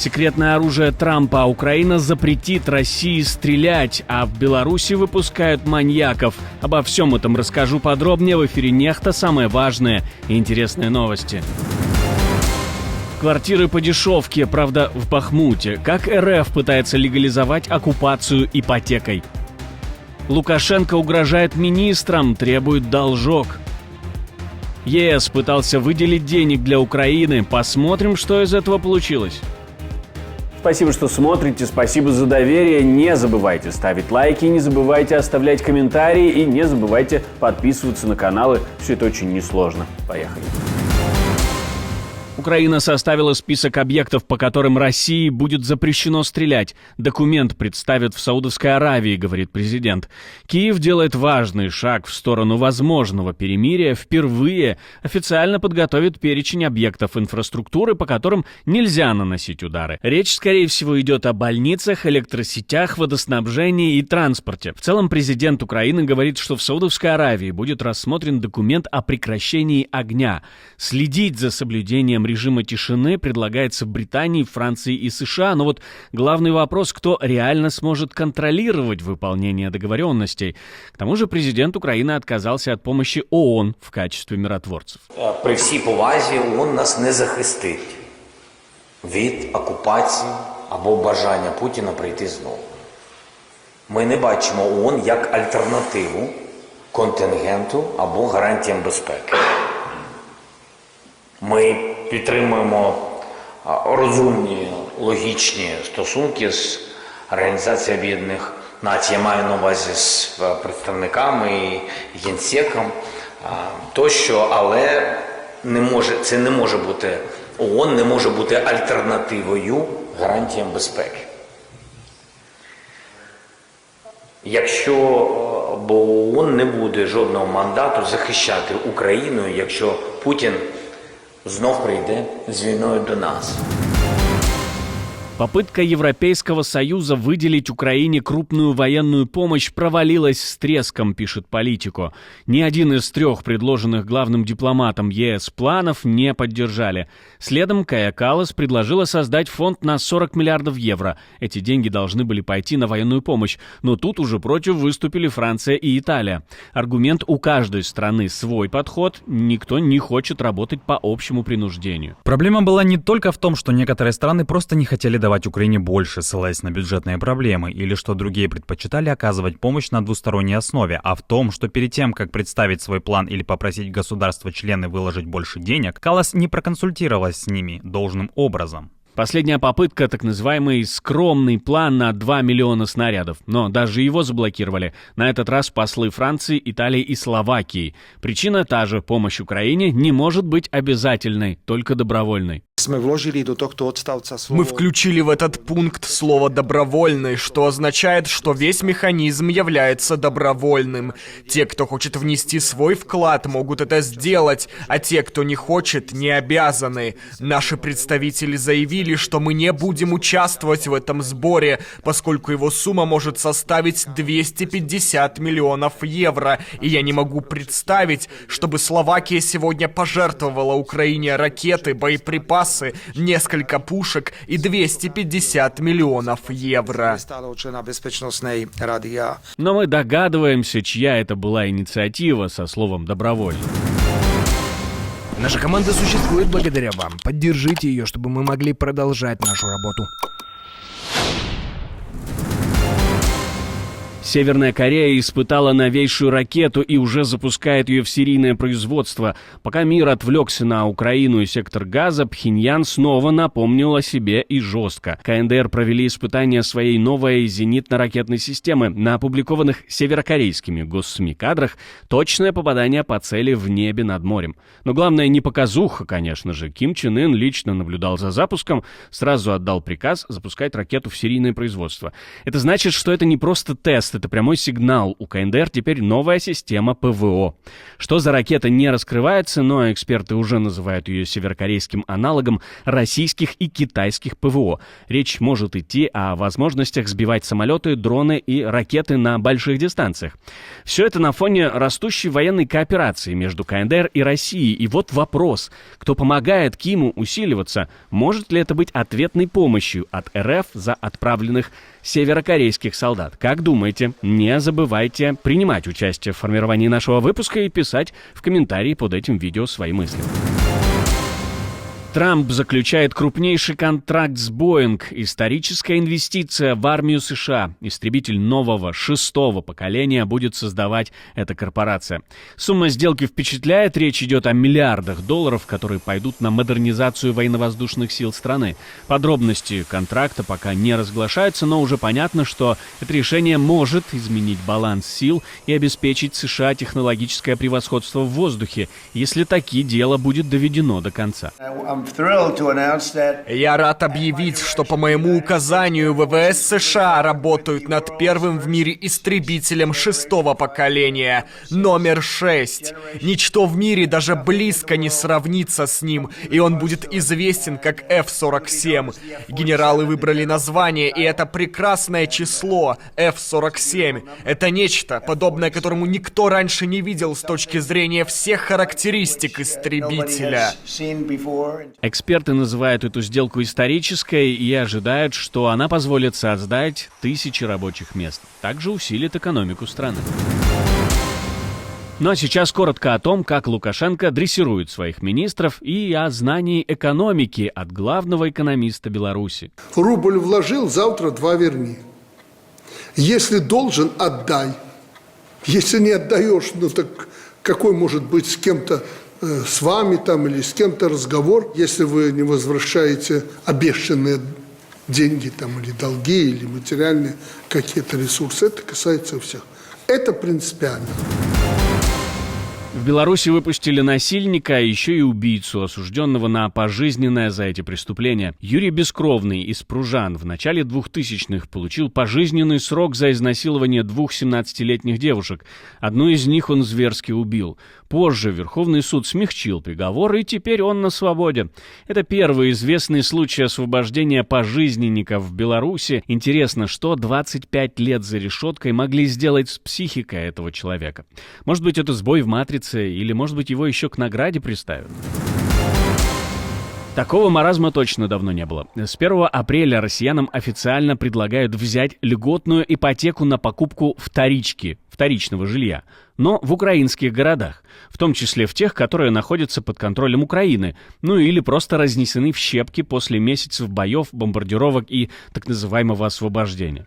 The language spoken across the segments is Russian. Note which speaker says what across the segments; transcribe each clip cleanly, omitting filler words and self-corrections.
Speaker 1: Секретное оружие Трампа. Украина запретит России стрелять, а в Беларуси выпускают маньяков. Обо всем этом расскажу подробнее в эфире «Нехта». Самые важные и интересные новости. Квартиры по дешевке, правда, в Бахмуте. Как РФ пытается легализовать оккупацию ипотекой. Лукашенко угрожает министрам, требует должок. ЕС пытался выделить денег для Украины. Посмотрим, что из этого получилось. Спасибо, что смотрите, спасибо за доверие. Не забывайте ставить лайки, не забывайте оставлять комментарии и не забывайте подписываться на каналы. Все это очень несложно. Поехали. Украина составила список объектов, по которым России будет запрещено стрелять. Документ представят в Саудовской Аравии, говорит президент. Киев делает важный шаг в сторону возможного перемирия. Впервые официально подготовит перечень объектов инфраструктуры, по которым нельзя наносить удары. Речь, скорее всего, идет о больницах, электросетях, водоснабжении и транспорте. В целом, президент Украины говорит, что в Саудовской Аравии будет рассмотрен документ о прекращении огня. Следить за соблюдением режима тишины предлагается в Британии, Франции и США. Но вот главный вопрос, кто реально сможет контролировать выполнение договоренностей. К тому же президент Украины отказался от помощи ООН в качестве миротворцев.
Speaker 2: При всій повазі ООН нас не захистить від окупації або бажання Путіна прийти знову. Ми не бачимо ООН як альтернативу контингенту або гарантіям безпеки. Ми підтримуємо розумні, логічні стосунки з Організацією Об'єднаних Націй, я маю на увазі з представниками і Генсеком тощо, але це не може бути, ООН не може бути альтернативою гарантіям безпеки. Якщо бо ООН не буде жодного мандату захищати Україну, якщо Путін знов прийде з війною до нас.
Speaker 1: Попытка Европейского Союза выделить Украине крупную военную помощь провалилась с треском, пишет Политико. Ни один из трех предложенных главным дипломатом ЕС планов не поддержали. Следом Кая Каллас предложила создать фонд на 40 миллиардов евро. Эти деньги должны были пойти на военную помощь. Но тут уже против выступили Франция и Италия. Аргумент: у каждой страны свой подход, никто не хочет работать по общему принуждению.
Speaker 3: Проблема была не только в том, что некоторые страны просто не хотели давать Украине больше, ссылаясь на бюджетные проблемы, или что другие предпочитали оказывать помощь на двусторонней основе, а в том, что перед тем, как представить свой план или попросить государства-члены выложить больше денег, Каллас не проконсультировалась с ними должным образом.
Speaker 1: Последняя попытка, так называемый скромный план на 2 миллиона снарядов. Но даже его заблокировали. На этот раз послы Франции, Италии и Словакии. Причина та же: помощь Украине не может быть обязательной, только добровольной.
Speaker 4: Мы включили в этот пункт слово «добровольный», что означает, что весь механизм является добровольным. Те, кто хочет внести свой вклад, могут это сделать, а те, кто не хочет, не обязаны. Наши представители заявили, что мы не будем участвовать в этом сборе, поскольку его сумма может составить 250 миллионов евро, и я не могу представить, чтобы Словакия сегодня пожертвовала Украине ракеты, боеприпасы, несколько пушек и 250 миллионов евро.
Speaker 1: Но мы догадываемся, чья это была инициатива со словом «добровольно».
Speaker 5: Наша команда существует благодаря вам. Поддержите ее, чтобы мы могли продолжать нашу работу.
Speaker 1: Северная Корея испытала новейшую ракету и уже запускает ее в серийное производство. Пока мир отвлекся на Украину и сектор Газа, Пхеньян снова напомнил о себе и жестко. КНДР провели испытания своей новой зенитно-ракетной системы. На опубликованных северокорейскими госсми кадрах точное попадание по цели в небе над морем. Но главное не показуха, конечно же. Ким Чен Ын лично наблюдал за запуском, сразу отдал приказ запускать ракету в серийное производство. Это значит, что это не просто тест, это прямой сигнал. У КНДР теперь новая система ПВО. Что за ракета, не раскрывается, но эксперты уже называют ее северокорейским аналогом российских и китайских ПВО. Речь может идти о возможностях сбивать самолеты, дроны и ракеты на больших дистанциях. Все это на фоне растущей военной кооперации между КНДР и Россией. И вот вопрос, кто помогает Киму усиливаться, может ли это быть ответной помощью от РФ за отправленных северокорейских солдат? Как думаете? Не забывайте принимать участие в формировании нашего выпуска и писать в комментарии под этим видео свои мысли. Трамп заключает крупнейший контракт с Boeing. Историческая инвестиция в армию США. Истребитель нового, 6-го поколения будет создавать эта корпорация. Сумма сделки впечатляет. Речь идет о миллиардах долларов, которые пойдут на модернизацию военно-воздушных сил страны. Подробности контракта пока не разглашаются, но уже понятно, что это решение может изменить баланс сил и обеспечить США технологическое превосходство в воздухе, если таки дело будет доведено до конца.
Speaker 4: Я рад объявить, что по моему указанию ВВС США работают над первым в мире истребителем 6-го поколения, номер 6. Ничто в мире даже близко не сравнится с ним, и он будет известен как F-47. Генералы выбрали название, и это прекрасное число F-47. Это нечто, подобное которому никто раньше не видел с точки зрения всех характеристик истребителя.
Speaker 1: Эксперты называют эту сделку исторической и ожидают, что она позволит создать тысячи рабочих мест. Также усилит экономику страны. Ну а сейчас коротко о том, как Лукашенко дрессирует своих министров и о знании экономики от главного экономиста Беларуси.
Speaker 6: Рубль вложил, завтра 2 верни. Если должен, отдай. Если не отдаешь, ну так какой может быть с кем-то, с вами там или с кем-то разговор, если вы не возвращаете обещанные деньги там или долги, или материальные какие-то ресурсы. Это касается всех. Это принципиально.
Speaker 1: В Беларуси выпустили насильника, а еще и убийцу, осужденного на пожизненное за эти преступления. Юрий Бескровный из Пружан в начале 2000-х получил пожизненный срок за изнасилование 2 17-летних девушек. Одну из них он зверски убил. Позже Верховный суд смягчил приговор, и теперь он на свободе. Это первый известный случай освобождения пожизненников в Беларуси. Интересно, что 25 лет за решеткой могли сделать с психикой этого человека? Может быть, это сбой в матрице, или, может быть, его еще к награде приставят? Такого маразма точно давно не было. С 1 апреля россиянам официально предлагают взять льготную ипотеку на покупку вторичного жилья, но в украинских городах, в том числе в тех, которые находятся под контролем Украины, ну или просто разнесены в щепки после месяцев боев, бомбардировок и так называемого освобождения.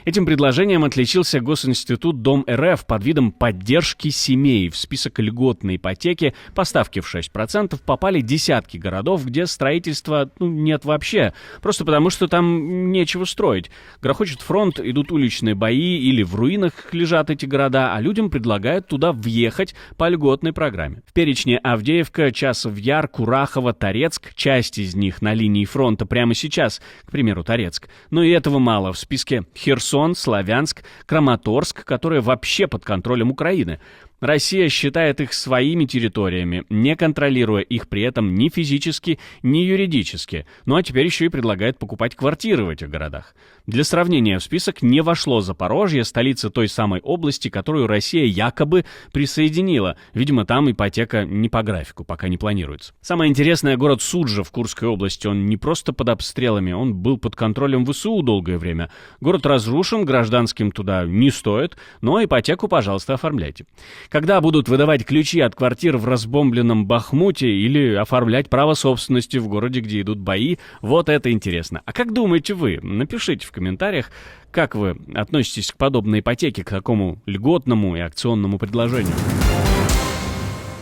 Speaker 1: Этим предложением отличился Госинститут Дом РФ под видом поддержки семей. В список льготной ипотеки по ставке в 6% попали десятки городов, где строительства нет вообще, просто потому что там нечего строить. Грохочет фронт, идут уличные бои или в руинах лежат эти города, а людям предлагают туда въехать по льготной программе. В перечне Авдеевка, Часов Яр, Курахово, Торецк, часть из них на линии фронта прямо сейчас, к примеру, Торецк. Но и этого мало. В списке Херсон, Славянск, Краматорск, которые вообще под контролем Украины. Россия считает их своими территориями, не контролируя их при этом ни физически, ни юридически. Ну а теперь еще и предлагает покупать квартиры в этих городах. Для сравнения, в список не вошло Запорожье, столица той самой области, которую Россия якобы присоединила. Видимо, там ипотека не по графику, пока не планируется. Самое интересное, город Суджа в Курской области, он не просто под обстрелами, он был под контролем ВСУ долгое время. Город разрушен, гражданским туда не стоит, но ипотеку, пожалуйста, оформляйте. Когда будут выдавать ключи от квартир в разбомбленном Бахмуте или оформлять право собственности в городе, где идут бои, вот это интересно. А как думаете вы? Напишите в комментариях, как вы относитесь к подобной ипотеке, к такому льготному и акционному предложению.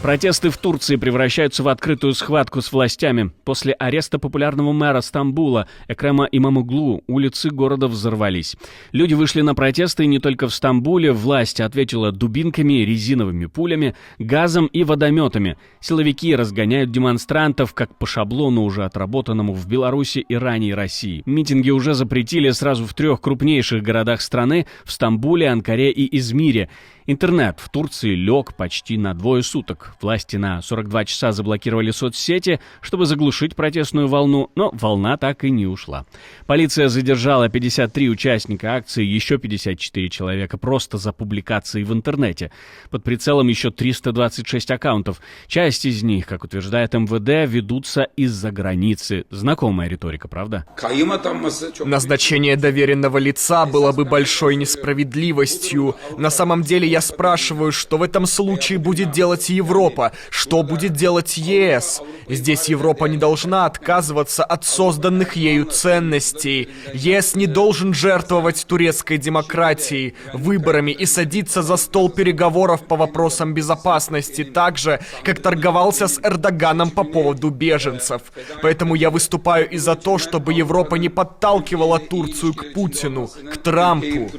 Speaker 1: Протесты в Турции превращаются в открытую схватку с властями. После ареста популярного мэра Стамбула Экрема Имамоглу улицы города взорвались. Люди вышли на протесты, и не только в Стамбуле. Власть ответила дубинками, резиновыми пулями, газом и водометами. Силовики разгоняют демонстрантов, как по шаблону, уже отработанному в Беларуси, Иране и России. Митинги уже запретили сразу в 3 крупнейших городах страны – в Стамбуле, Анкаре и Измире. Интернет в Турции лег почти на 2 суток. Власти на 42 часа заблокировали соцсети, чтобы заглушить протестную волну, но волна так и не ушла. Полиция задержала 53 участника акции, еще 54 человека просто за публикации в интернете. Под прицелом еще 326 аккаунтов. Часть из них, как утверждает МВД, ведутся из-за границы. Знакомая риторика, правда?
Speaker 4: Назначение доверенного лица было бы большой несправедливостью. На самом деле я спрашиваю, что в этом случае будет делать Европа, что будет делать ЕС. Здесь Европа не должна отказываться от созданных ею ценностей. ЕС не должен жертвовать турецкой демократией, выборами и садиться за стол переговоров по вопросам безопасности так же, как торговался с Эрдоганом по поводу беженцев. Поэтому я выступаю и за то, чтобы Европа не подталкивала Турцию к Путину, к Трампу.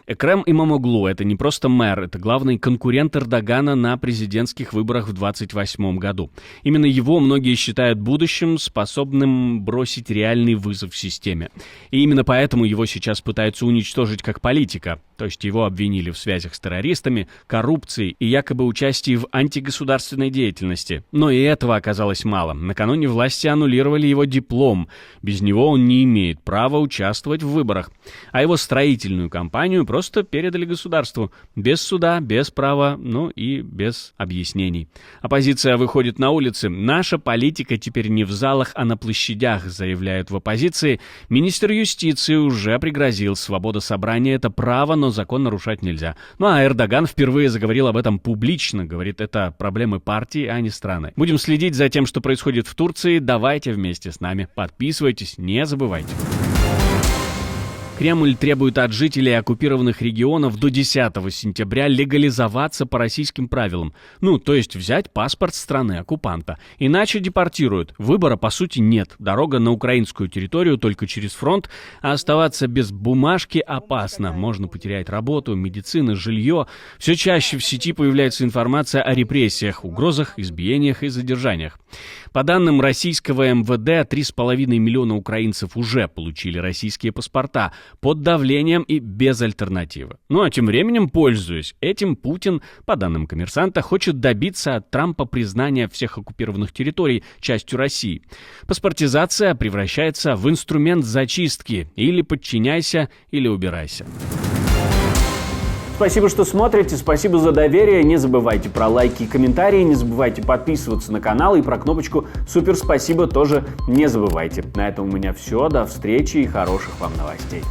Speaker 1: Экрем Имамоглу — это не просто мэр, это главный конкурент Эрдогана на президентских выборах в 2028 году. Именно его многие считают будущим, способным бросить реальный вызов системе. И именно поэтому его сейчас пытаются уничтожить как политика. То есть его обвинили в связях с террористами, коррупцией и якобы участии в антигосударственной деятельности. Но и этого оказалось мало. Накануне власти аннулировали его диплом. Без него он не имеет права участвовать в выборах. А его строительную компанию просто передали государству. Без суда, без права, ну и без объяснений. Оппозиция выходит на улицы. Наша политика теперь не в залах, а на площадях, заявляют в оппозиции. Министр юстиции уже пригрозил: свобода собрания — это право, но закон нарушать нельзя. Ну а Эрдоган впервые заговорил об этом публично. Говорит, это проблемы партии, а не страны. Будем следить за тем, что происходит в Турции. Давайте вместе с нами. Подписывайтесь, не забывайте. Кремль требует от жителей оккупированных регионов до 10 сентября легализоваться по российским правилам. Ну, то есть взять паспорт страны-оккупанта. Иначе депортируют. Выбора, по сути, нет. Дорога на украинскую территорию только через фронт, а оставаться без бумажки опасно. Можно потерять работу, медицину, жилье. Все чаще в сети появляется информация о репрессиях, угрозах, избиениях и задержаниях. По данным российского МВД, 3,5 миллиона украинцев уже получили российские паспорта под давлением и без альтернативы. Ну а тем временем, пользуясь этим, Путин, по данным «Коммерсанта», хочет добиться от Трампа признания всех оккупированных территорий частью России. Паспортизация превращается в инструмент зачистки. Или подчиняйся, или убирайся. Спасибо, что смотрите, спасибо за доверие. Не забывайте про лайки и комментарии, не забывайте подписываться на канал и про кнопочку «Супер спасибо» тоже не забывайте. На этом у меня все, до встречи и хороших вам новостей.